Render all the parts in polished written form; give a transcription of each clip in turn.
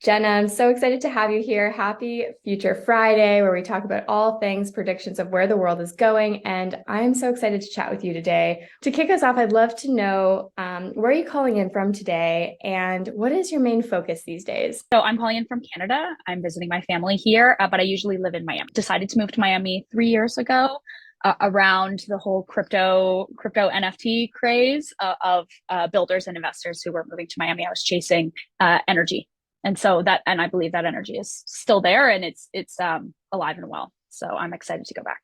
Jenna, I'm so excited to have you here. Happy Future Friday, where we talk about all things predictions of where the world is going. And I'm so excited to chat with you today. To kick us off, I'd love to know where are you calling in from today and what is your main focus these days? So I'm calling in from Canada. I'm visiting my family here, but I usually live in Miami. Decided to move to Miami 3 years ago around the whole crypto NFT craze of builders and investors who were moving to Miami. I was chasing energy, and I believe that energy is still there, and it's alive and well. So I'm excited to go back.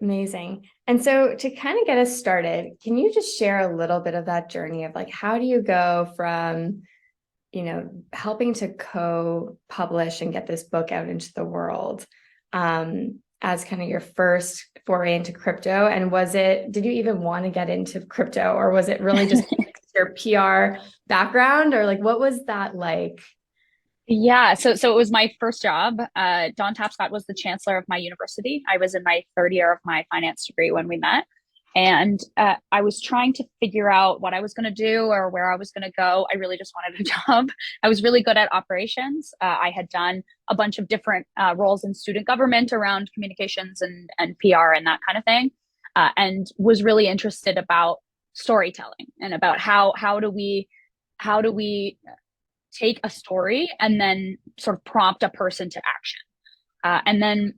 Amazing. And so to kind of get us started, can you just share a little bit of that journey of like how do you go from helping to co-publish and get this book out into the world as kind of your first foray into crypto? And did you even want to get into crypto, or was it really just your PR background, or like, what was that like? Yeah, so it was my first job. Don Tapscott was the chancellor of my university. I was in my third year of my finance degree when we met, and I was trying to figure out what I was going to do or where I was going to go. I really just wanted a job. I was really good at operations. I had done a bunch of different roles in student government around communications and PR and that kind of thing, and was really interested about storytelling and about how do we take a story and then sort of prompt a person to action. And then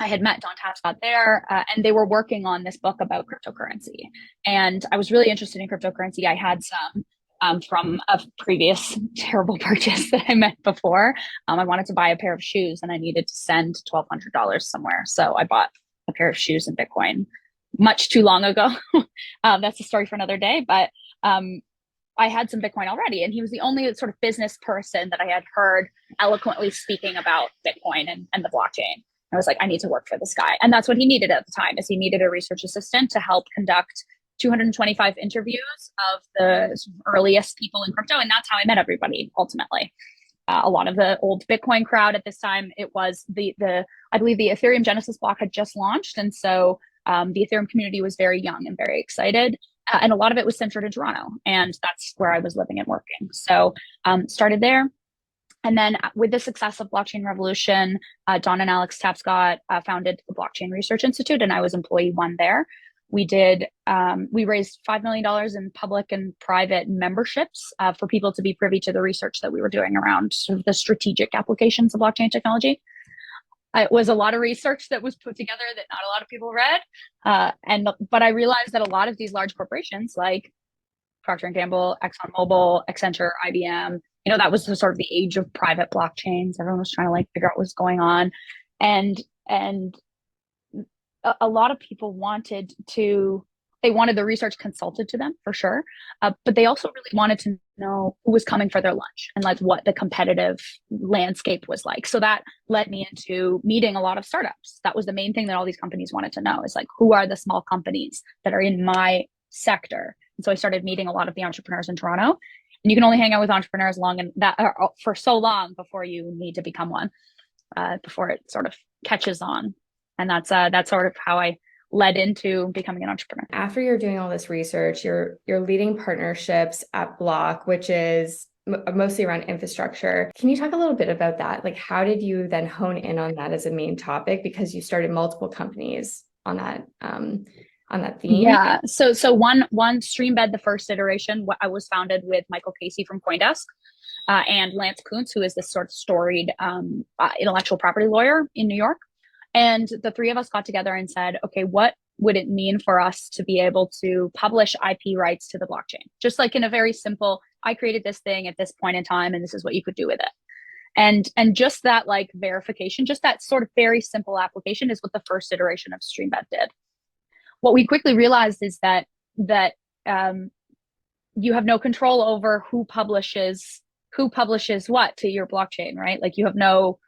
I had met Don Tapscott there, and they were working on this book about cryptocurrency. And I was really interested in cryptocurrency. I had some from a previous terrible purchase that I met before. I wanted to buy a pair of shoes and I needed to send $1,200 somewhere. So I bought a pair of shoes in Bitcoin much too long ago. That's a story for another day. But I had some Bitcoin already, and he was the only sort of business person that I had heard eloquently speaking about Bitcoin and the blockchain. I was like, I need to work for this guy. And that's what he needed at the time, is he needed a research assistant to help conduct 225 interviews of the earliest people in crypto. And that's how I met everybody ultimately. A lot of the old Bitcoin crowd at this time, it was I believe the Ethereum Genesis block had just launched. And so the Ethereum community was very young and very excited. And a lot of it was centered in Toronto, and that's where I was living and working. So started there. And then with the success of Blockchain Revolution, Don and Alex Tapscott founded the Blockchain Research Institute, and I was employee one there. We raised $5 million in public and private memberships for people to be privy to the research that we were doing around sort of the strategic applications of blockchain technology. It was a lot of research that was put together that not a lot of people read. But I realized that a lot of these large corporations like Procter & Gamble, ExxonMobil, Accenture, IBM, that was the sort of the age of private blockchains. Everyone was trying to like figure out what was going on. And a lot of people wanted the research consulted to them for sure. But they also really wanted to know who was coming for their lunch and like what the competitive landscape was like. So that led me into meeting a lot of startups. That was the main thing that all these companies wanted to know, is like, who are the small companies that are in my sector? And so I started meeting a lot of the entrepreneurs in Toronto. And you can only hang out with entrepreneurs for so long before you need to become one, before it sort of catches on. And that's sort of how I led into becoming an entrepreneur. After you're doing all this research, you're leading partnerships at Block, which is mostly around infrastructure. Can you talk a little bit about that? Like, how did you then hone in on that as a main topic? Because you started multiple companies on that theme. Yeah. So one Streambed, the first iteration, I was founded with Michael Casey from CoinDesk. And Lance Kuntz, who is this sort of storied intellectual property lawyer in New York. And the three of us got together and said, okay, what would it mean for us to be able to publish IP rights to the blockchain? Just like in a very simple, I created this thing at this point in time, and this is what you could do with it. And just that like verification, just that sort of very simple application is what the first iteration of Streambed did. What we quickly realized is that you have no control over who publishes what to your blockchain, right? Like you have no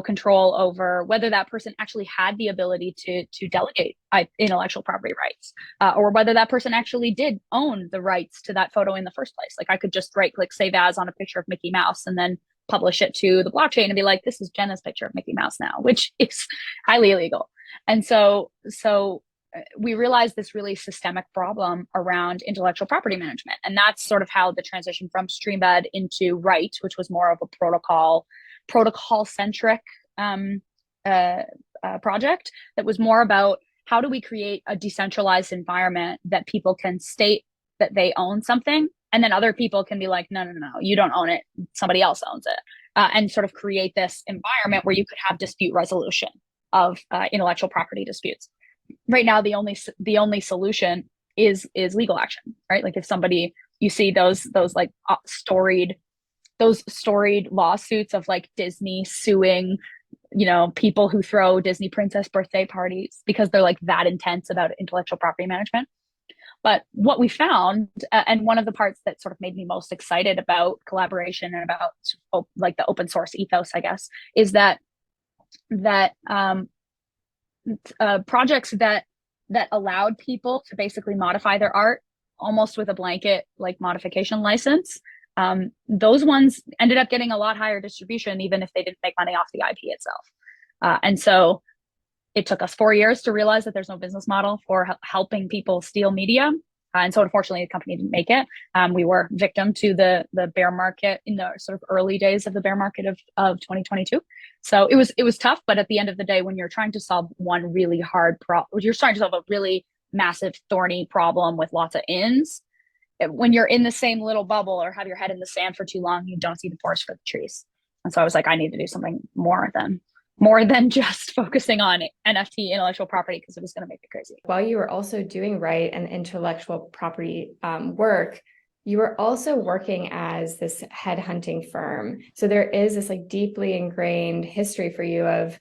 control over whether that person actually had the ability to delegate intellectual property rights, or whether that person actually did own the rights to that photo in the first place. Like I could just right click save as on a picture of Mickey Mouse and then publish it to the blockchain and be like, this is Jenna's picture of Mickey Mouse now, which is highly illegal. And so we realized this really systemic problem around intellectual property management. And that's sort of how the transition from Streambed into Write, which was more of a protocol centric project that was more about how do we create a decentralized environment that people can state that they own something, and then other people can be like, no, you don't own it, somebody else owns it, and sort of create this environment where you could have dispute resolution of intellectual property disputes. Right now, the only solution is legal action, right? Like if somebody, you see those like storied lawsuits of like Disney suing, people who throw Disney princess birthday parties because they're like that intense about intellectual property management. But what we found, and one of the parts that sort of made me most excited about collaboration and about like the open source ethos, I guess, is that projects that allowed people to basically modify their art almost with a blanket like modification license, those ones ended up getting a lot higher distribution, even if they didn't make money off the IP itself. And so it took us 4 years to realize that there's no business model for helping people steal media. And so unfortunately, the company didn't make it. We were victim to the bear market in the sort of early days of the bear market of 2022. So it was tough. But at the end of the day, when you're trying to solve one really hard problem, you're trying to solve a really massive, thorny problem with lots of ins. When you're in the same little bubble or have your head in the sand for too long, you don't see the forest for the trees. And so I was like, I need to do something more than just focusing on NFT intellectual property, because it was going to make me crazy. While you were also doing Write and intellectual property work, you were also working as this headhunting firm. So there is this like deeply ingrained history for you of,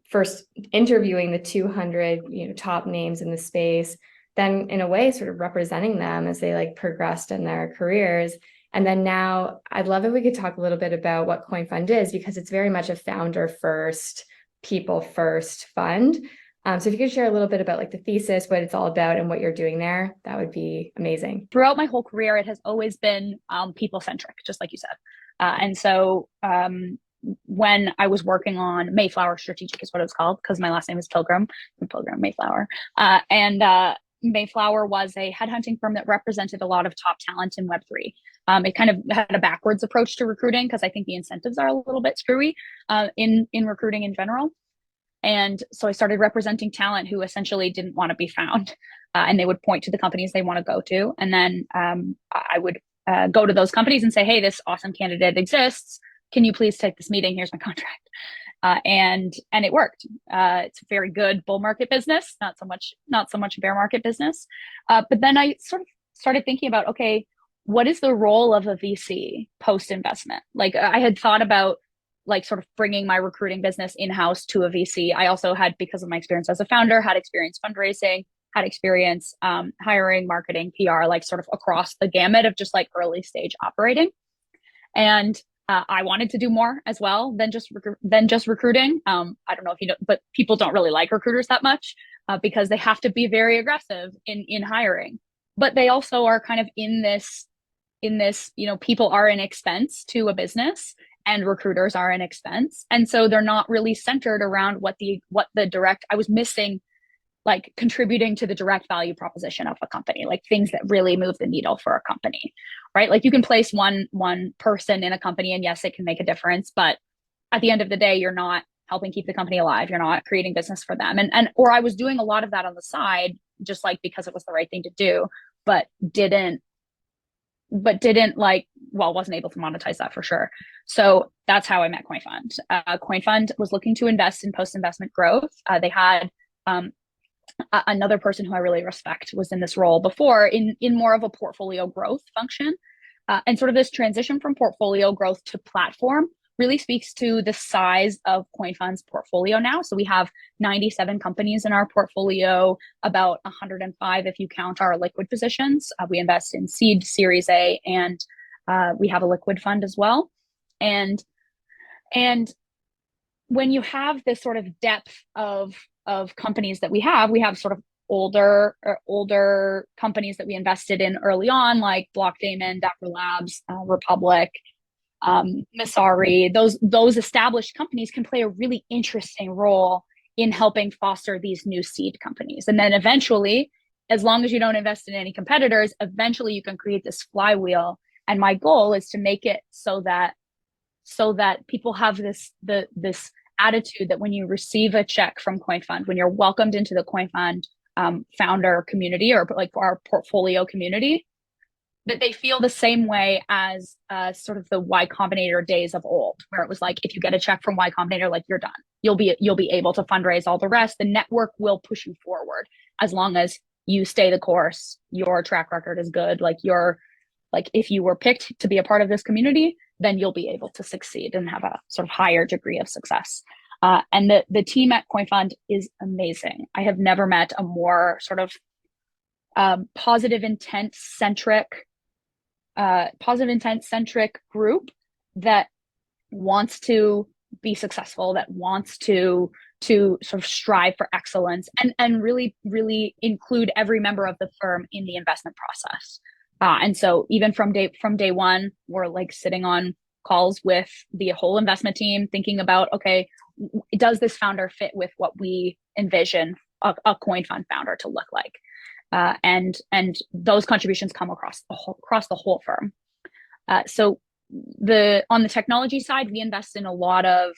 first interviewing the 200, top names in the space, then in a way sort of representing them as they like progressed in their careers. And then now I'd love if we could talk a little bit about what CoinFund is, because it's very much a founder first, people first fund. So if you could share a little bit about like the thesis, what it's all about and what you're doing there, that would be amazing. Throughout my whole career, it has always been people centric, just like you said. And so when I was working on Mayflower Strategic is what it was called, because my last name is Pilgrim Mayflower. And Mayflower was a headhunting firm that represented a lot of top talent in Web3. It kind of had a backwards approach to recruiting, because I think the incentives are a little bit screwy in recruiting in general. And so I started representing talent who essentially didn't want to be found, and they would point to the companies they want to go to. And then I would go to those companies and say, hey, this awesome candidate exists. Can you please take this meeting? Here's my contract. And it worked. It's a very good bull market business, not so much bear market business. But then I sort of started thinking about, okay, what is the role of a VC post investment? Like I had thought about like sort of bringing my recruiting business in-house to a VC. I also had, because of my experience as a founder, had experience fundraising, had experience hiring, marketing, PR, like sort of across the gamut of just like early stage operating. And I wanted to do more as well than just recruiting. I don't know if you know, but people don't really like recruiters that much because they have to be very aggressive in hiring. But they also are kind of in this, people are an expense to a business, and recruiters are an expense. And so they're not really centered around what the direct, I was missing like contributing to the direct value proposition of a company, like things that really move the needle for a company, right? Like you can place one person in a company and yes, it can make a difference, but at the end of the day, you're not helping keep the company alive. You're not creating business for them. Or I was doing a lot of that on the side, just like because it was the right thing to do, but didn't wasn't able to monetize that for sure. So that's how I met CoinFund. CoinFund was looking to invest in post-investment growth. They had another person who I really respect was in this role before in more of a portfolio growth function. And sort of this transition from portfolio growth to platform really speaks to the size of CoinFund's portfolio now. So we have 97 companies in our portfolio, about 105 if you count our liquid positions. We invest in seed, Series A, and we have a liquid fund as well. And when you have this sort of depth of companies that we have sort of older companies that we invested in early on, like Blockdaemon, Dapper Labs, Republic, Masari. Those established companies can play a really interesting role in helping foster these new seed companies. And then eventually, as long as you don't invest in any competitors, eventually you can create this flywheel. And my goal is to make it so that people have this attitude that when you receive a check from CoinFund, when you're welcomed into the CoinFund founder community, or like our portfolio community, that they feel the same way as sort of the Y Combinator days of old, where it was like, if you get a check from Y Combinator, like, you're done. You'll be able to fundraise all the rest. The network will push you forward as long as you stay the course. Your track record is good. Like if you were picked to be a part of this community, then you'll be able to succeed and have a sort of higher degree of success. And the team at CoinFund is amazing. I have never met a more sort of positive intent centric group that wants to be successful, that wants to sort of strive for excellence, and really include every member of the firm in the investment process. And so even from day one, we're like sitting on calls with the whole investment team, thinking about, okay, does this founder fit with what we envision a CoinFund founder to look like? And those contributions come across the whole firm. So on the technology side, we invest in a lot of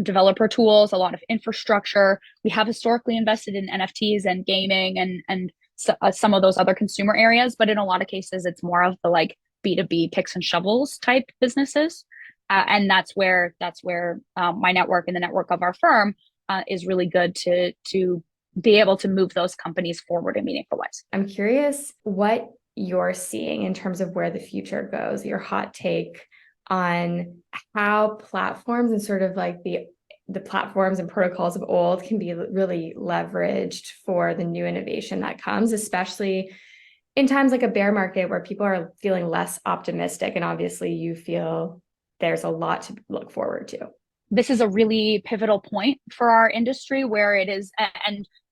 developer tools, a lot of infrastructure. We have historically invested in NFTs and gaming and some of those other consumer areas, but in a lot of cases, it's more of the like B2B picks and shovels type businesses. And that's where my network and the network of our firm is really good to be able to move those companies forward in meaningful ways. I'm curious what you're seeing in terms of where the future goes, your hot take on how platforms and sort of like the platforms and protocols of old can be really leveraged for the new innovation that comes, especially in times like a bear market where people are feeling less optimistic. And obviously you feel there's a lot to look forward to. This is a really pivotal point for our industry where it is,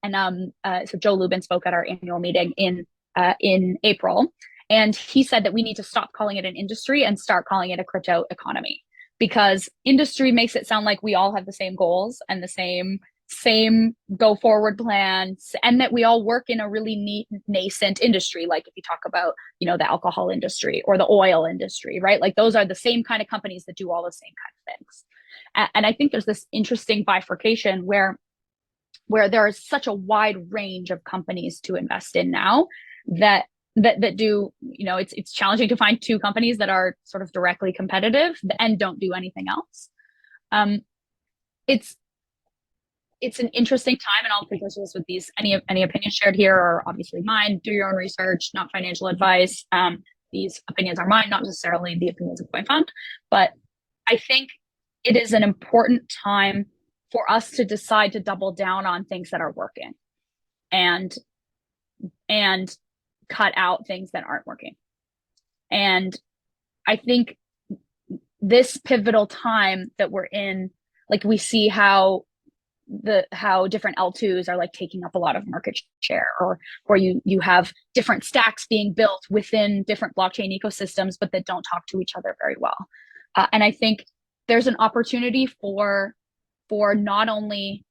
so Joe Lubin spoke at our annual meeting in April, and he said that we need to stop calling it an industry and start calling it a crypto economy, because industry makes it sound like we all have the same goals and the same go forward plans, and that we all work in a really neat nascent industry. Like if you talk about, the alcohol industry or the oil industry, right? Like those are the same kind of companies that do all the same kind of things. And I think there's this interesting bifurcation where there is such a wide range of companies to invest in now that do, it's challenging to find two companies that are sort of directly competitive and don't do anything else. It's an interesting time, and I'll preface this with these, any opinions shared here are obviously mine. Do your own research, not financial advice. These opinions are mine, not necessarily the opinions of CoinFund. But I think it is an important time for us to decide to double down on things that are working and cut out things that aren't working. And I think this pivotal time that we're in, like we see how different L2s are like taking up a lot of market share, or you have different stacks being built within different blockchain ecosystems, but that don't talk to each other very well. And I think there's an opportunity for not only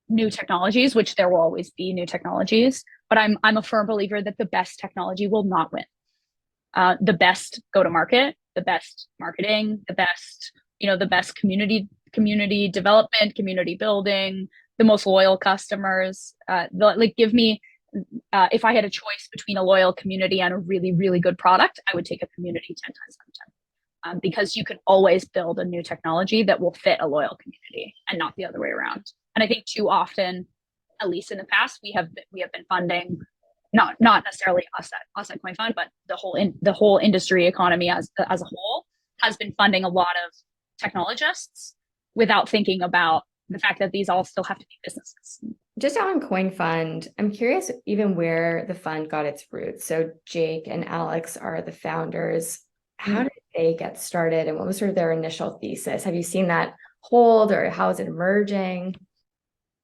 new technologies, which there will always be new technologies, but I'm a firm believer that the best technology will not win. The best go-to-market, the best marketing, the best community development, community building, the most loyal customers. Give me, if I had a choice between a loyal community and a really, really good product, I would take a community 10 times out of 10. Because you can always build a new technology that will fit a loyal community and not the other way around. And I think too often, at least in the past, we have been funding, not necessarily us at CoinFund, but the whole industry economy as a whole has been funding a lot of technologists without thinking about the fact that these all still have to be businesses. Just on CoinFund, I'm curious even where the fund got its roots. So Jake and Alex are the founders. How did they get started, and what was sort of their initial thesis? Have you seen that hold, or how is it emerging?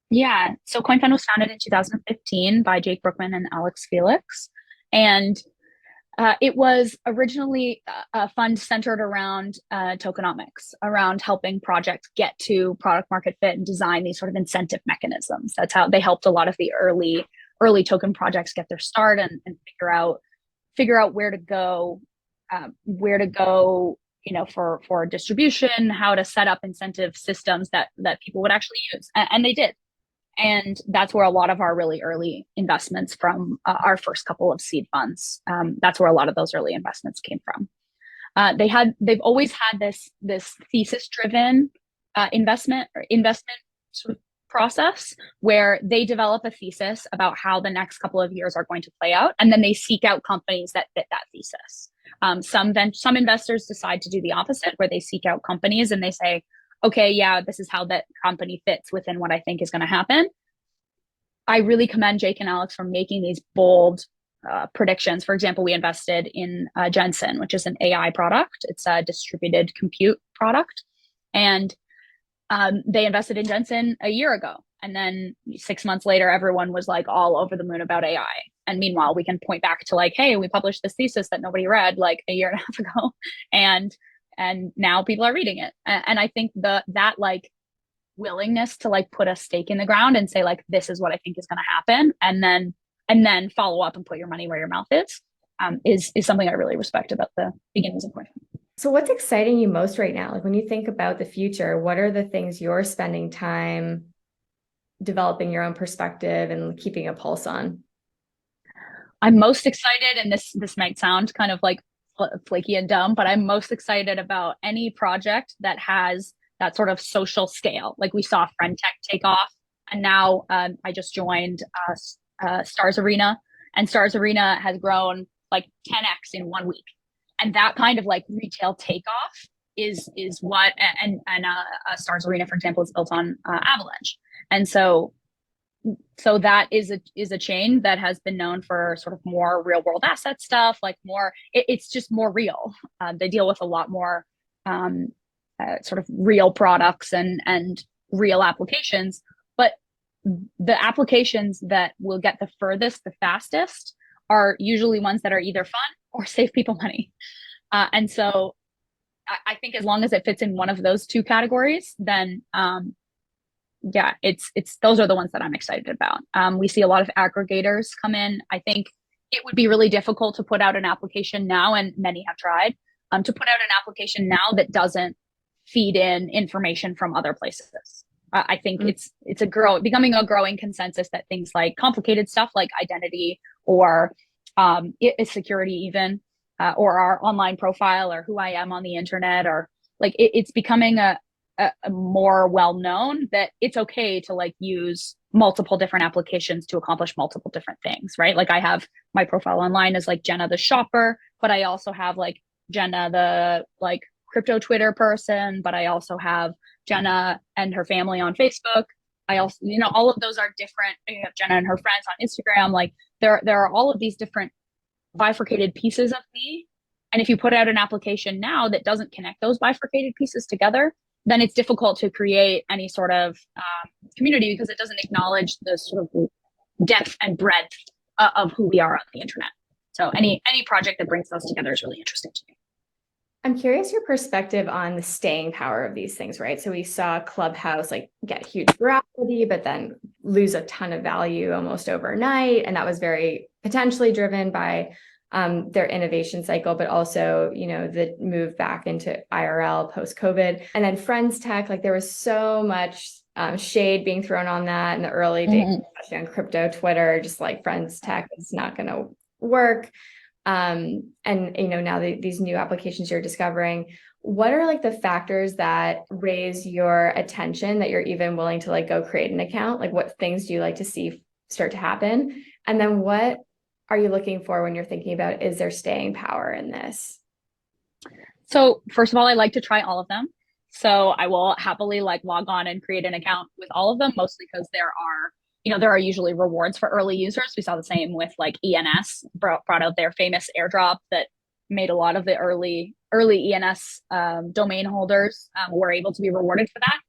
Yeah, so CoinFund was founded in 2015 by Jake Brookman and Alex Felix. And It was originally a fund centered around tokenomics, around helping projects get to product market fit and design these sort of incentive mechanisms. That's how they helped a lot of the early token projects get their start and figure out where to go, for distribution, how to set up incentive systems that people would actually use, and they did. And that's where a lot of our really early investments from our first couple of seed funds, that's where a lot of those early investments came from. They've always had this thesis driven investment sort of process where they develop a thesis about how the next couple of years are going to play out, and then they seek out companies that fit that thesis. Some investors decide to do the opposite, where they seek out companies and they say, okay, yeah, this is how that company fits within what I think is going to happen. I really commend Jake and Alex for making these bold predictions. For example, we invested in Jensen, which is an AI product. It's a distributed compute product. And they invested in Jensen a year ago. And then 6 months later, everyone was like all over the moon about AI. And meanwhile, we can point back to like, hey, we published this thesis that nobody read like a year and a half ago. And now people are reading it. And I think that like willingness to like put a stake in the ground and say like, this is what I think is going to happen. And then follow up and put your money where your mouth is something I really respect about the beginnings of CoinFund. So what's exciting you most right now? Like when you think about the future, what are the things you're spending time developing your own perspective and keeping a pulse on? I'm most excited, and this might sound kind of like flaky and dumb, but I'm most excited about any project that has that sort of social scale. Like we saw FriendTech take off, and now I just joined Stars Arena, and Stars Arena has grown like 10x in 1 week. And that kind of like retail takeoff is what, and Stars Arena, for example, is built on Avalanche. And so that is a chain that has been known for sort of more real world asset stuff, like more, it's just more real. They deal with a lot more sort of real products and real applications. But the applications that will get the furthest, the fastest, are usually ones that are either fun or save people money. And so I think as long as it fits in one of those two categories, then yeah, it's those are the ones that I'm excited about. We see a lot of aggregators come in. I think it would be really difficult to put out an application now, and many have tried, to put out an application now that doesn't feed in information from other places. I think it's becoming a growing consensus that things like complicated stuff like identity or security even, or our online profile or who I am on the internet, or like it's becoming a more well-known that it's okay to like use multiple different applications to accomplish multiple different things, right? Like I have my profile online as like Jenna the shopper, but I also have like Jenna the like crypto Twitter person, but I also have Jenna and her family on Facebook. I also, all of those are different. You have Jenna and her friends on Instagram. Like there are all of these different bifurcated pieces of me. And if you put out an application now that doesn't connect those bifurcated pieces together, then it's difficult to create any sort of community because it doesn't acknowledge the sort of depth and breadth of who we are on the internet. So any project that brings those together is really interesting to me. I'm curious your perspective on the staying power of these things, right? So we saw Clubhouse like get huge virality, but then lose a ton of value almost overnight. And that was very potentially driven by their innovation cycle, but also, the move back into IRL post-COVID. And then FriendTech, like there was so much shade being thrown on that in the early days, especially on crypto Twitter, just like FriendTech is not going to work. And now these new applications you're discovering, what are like the factors that raise your attention that you're even willing to like go create an account? Like what things do you like to see start to happen? And then what are you looking for when you're thinking about, is there staying power in this? So first of all, I like to try all of them. So I will happily like log on and create an account with all of them, mostly because there are usually rewards for early users. We saw the same with like ENS brought out their famous airdrop that made a lot of the early ENS domain holders were able to be rewarded for that.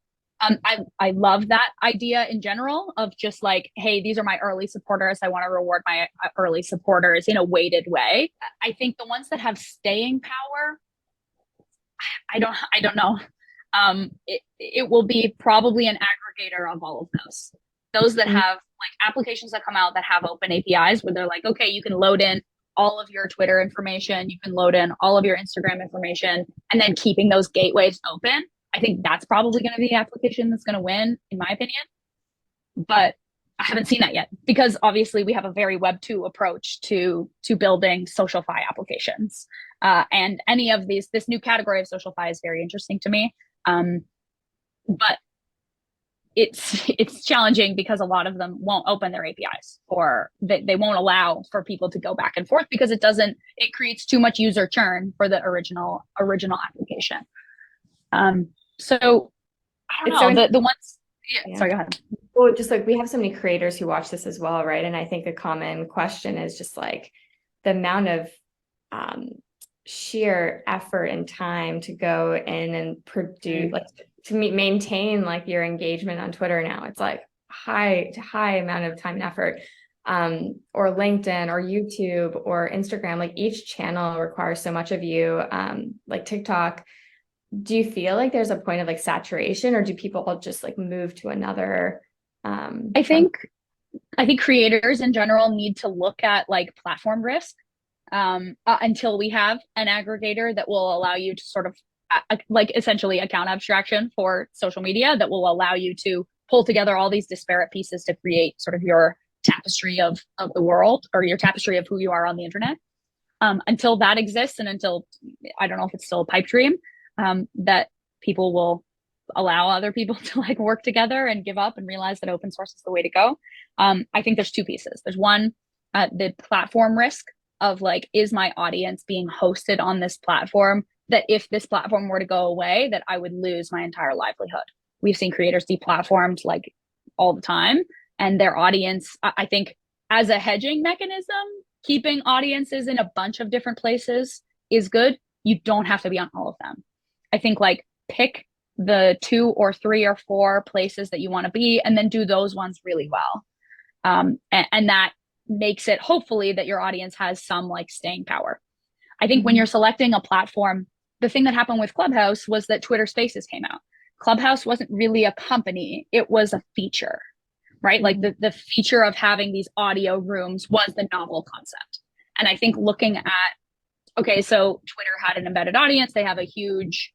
I love that idea in general of just like, hey, these are my early supporters. I want to reward my early supporters in a weighted way. I think the ones that have staying power, I don't know. It will be probably an aggregator of all of those that Mhm. have like applications that come out that have open APIs where they're like, okay, you can load in all of your Twitter information, you can load in all of your Instagram information, and then keeping those gateways open. I think that's probably going to be the application that's going to win, in my opinion. But I haven't seen that yet because obviously we have a very Web 2 approach to building social-fi applications, and any of these, this new category of social-fi is very interesting to me. But it's challenging because a lot of them won't open their APIs, or they won't allow for people to go back and forth because it creates too much user churn for the original application. So I It's don't so know, the ones. Yeah, yeah. sorry, go ahead. Well, just like we have so many creators who watch this as well, right? And I think a common question is just like the amount of um, sheer effort and time to go in and produce, like to maintain like your engagement on Twitter now. It's like high amount of time and effort. Or LinkedIn or YouTube or Instagram, like each channel requires so much of you. Like TikTok, do you feel like there's a point of like saturation, or do people all just like move to another I from think I think creators in general need to look at like platform risk, until we have an aggregator that will allow you to sort of like essentially account abstraction for social media that will allow you to pull together all these disparate pieces to create sort of your tapestry of the world, or your tapestry of who you are on the internet. Until that exists, and until, I don't know if it's still a pipe dream, that people will allow other people to like work together and give up and realize that open source is the way to go. I think there's two pieces. There's one, the platform risk of like, is my audience being hosted on this platform that if this platform were to go away, that I would lose my entire livelihood. We've seen creators deplatformed like all the time, and their audience, I think, as a hedging mechanism, keeping audiences in a bunch of different places is good. You don't have to be on all of them. I think like pick the 2 or 3 or 4 places that you want to be, and then do those ones really well. And that makes it hopefully that your audience has some like staying power. I think when Mhm. you're selecting a platform, the thing that happened with Clubhouse was that Twitter Spaces came out. Clubhouse wasn't really a company, it was a feature, right? Like the feature of having these audio rooms was the novel concept. And I think looking at, okay, so Twitter had an embedded audience, they have a huge,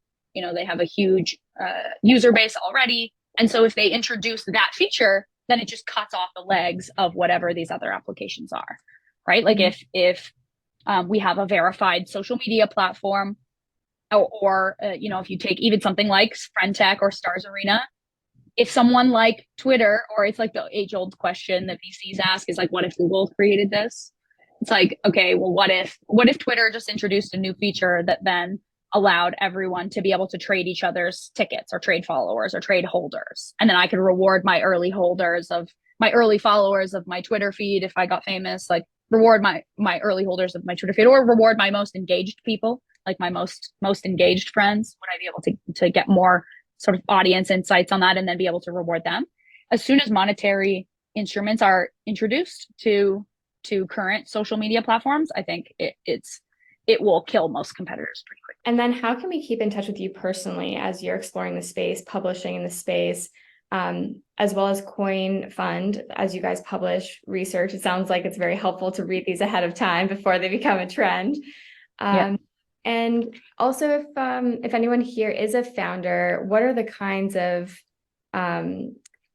user base already. And so if they introduce that feature, then it just cuts off the legs of whatever these other applications are, right? Like if we have a verified social media platform, or if you take even something like FriendTech or Stars Arena, if someone like Twitter, or it's like the age old question that VCs ask is like, what if Google created this? It's like, okay, well, what if Twitter just introduced a new feature that then allowed everyone to be able to trade each other's tickets or trade followers or trade holders? And then I could reward my early followers of my Twitter feed if I got famous, like reward my early holders of my Twitter feed, or reward my most engaged people, like my most engaged friends. Would I be able to get more sort of audience insights on that and then be able to reward them? As soon as monetary instruments are introduced to current social media platforms, I think it will kill most competitors pretty quickly. And then how can we keep in touch with you personally as you're exploring the space, publishing in the space, as well as CoinFund, as you guys publish research? It sounds like it's very helpful to read these ahead of time before they become a trend. Yeah. And also, if anyone here is a founder, what are the kinds of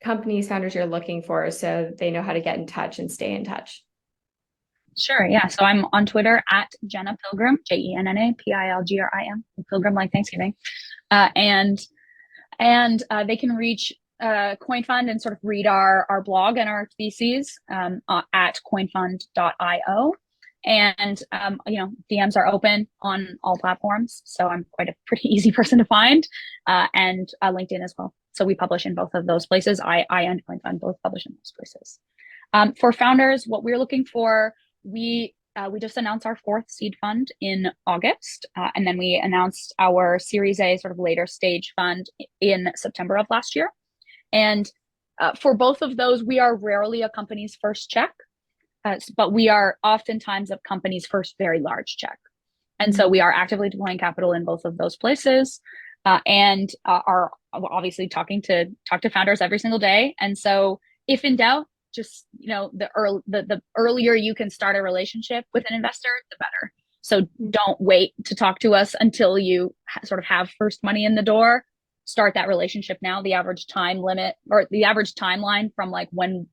companies, founders you're looking for so they know how to get in touch and stay in touch? Sure. Yeah. So I'm on Twitter at Jenna Pilgrim, JennaPilgrim, Pilgrim like Thanksgiving. And they can reach CoinFund and sort of read our blog and our theses at coinfund.io. And DMs are open on all platforms, so I'm quite a pretty easy person to find, and LinkedIn as well. So we publish in both of those places. I and CoinFund both publish in those places. For founders, what we're looking for, we just announced our 4th seed fund in August, and then we announced our Series A sort of later stage fund in September of last year. And for both of those, we are rarely a company's first check, but we are oftentimes a company's first very large check. And so we are actively deploying capital in both of those places, and are obviously talk to founders every single day. And so if in doubt, just, the earlier you can start a relationship with an investor, the better. So don't wait to talk to us until you sort of have first money in the door. Start that relationship now. The average time limit, or the average timeline from like when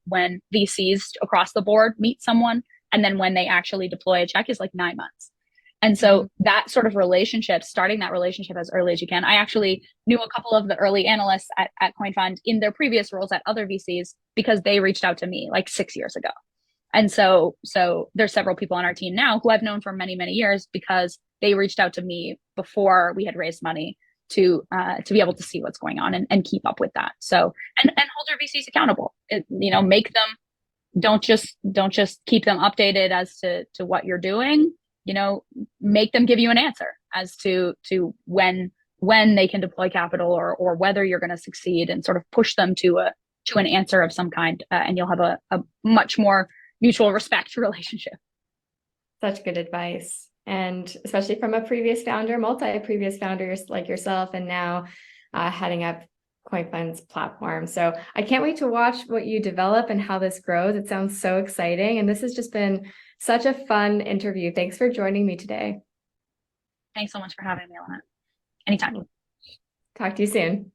VCs across the board meet someone and then when they actually deploy a check is like 9 months. And so that sort of relationship, starting that relationship as early as you can. I actually knew a couple of the early analysts at CoinFund in their previous roles at other VCs because they reached out to me like 6 years ago. And so there's several people on our team now who I've known for many, many years because they reached out to me before we had raised money to be able to see what's going on and keep up with that. So, and hold your VCs accountable. Make them, don't just keep them updated as to what you're doing. Make them give you an answer as to when they can deploy capital or whether you're going to succeed, and sort of push them to an answer of some kind, and you'll have a much more mutual respect relationship. Such good advice. And especially from a previous founder, multi-previous founders like yourself, and now heading up CoinFund's platform. So I can't wait to watch what you develop and how this grows. It sounds so exciting. And this has just been such a fun interview. Thanks for joining me today. Thanks so much for having me on it. Anytime. Talk to you soon.